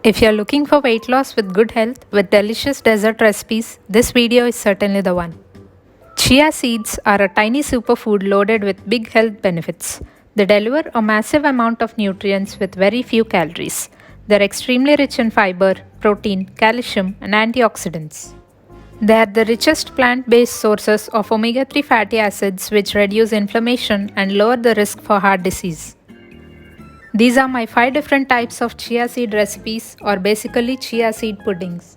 If you're looking for weight loss with good health with delicious dessert recipes, this video is certainly the one. Chia seeds are a tiny superfood loaded with big health benefits. They deliver a massive amount of nutrients with very few calories. They're extremely rich in fiber, protein, calcium, and antioxidants. They are the richest plant-based sources of omega-3 fatty acids which reduce inflammation and lower the risk for heart disease. These are my 5 different types of chia seed recipes, or basically chia seed puddings.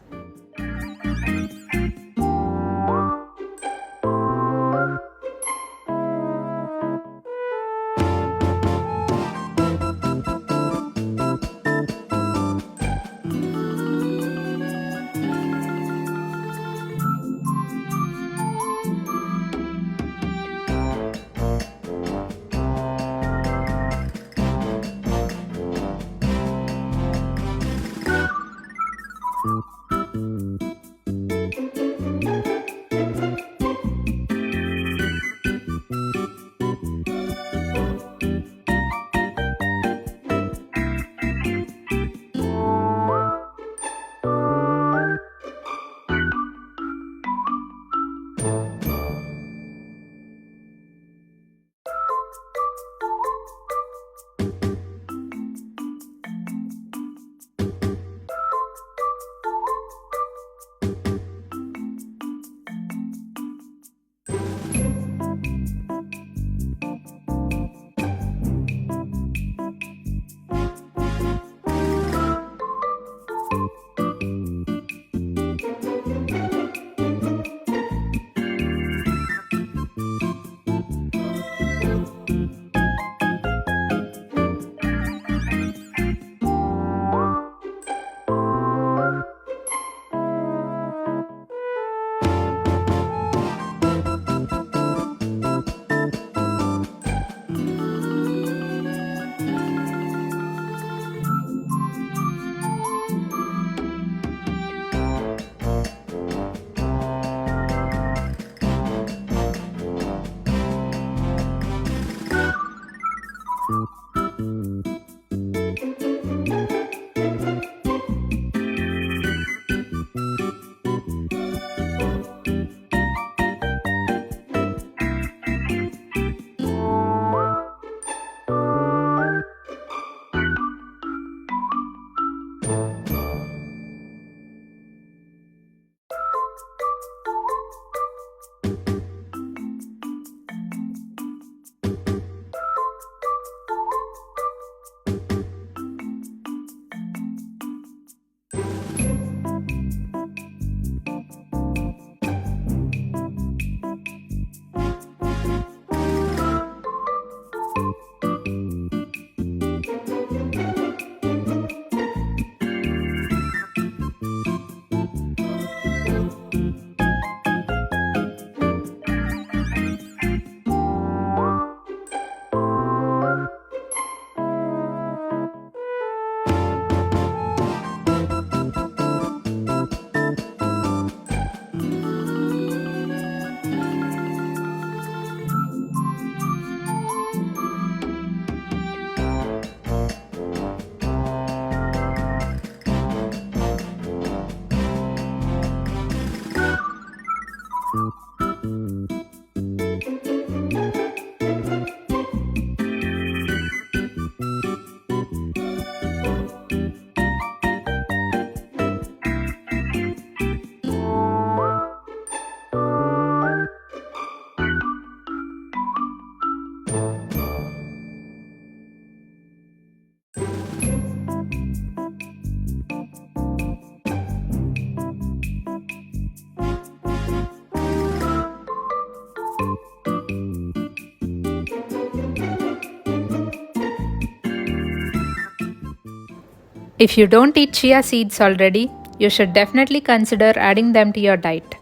If you don't eat chia seeds already, you should definitely consider adding them to your diet.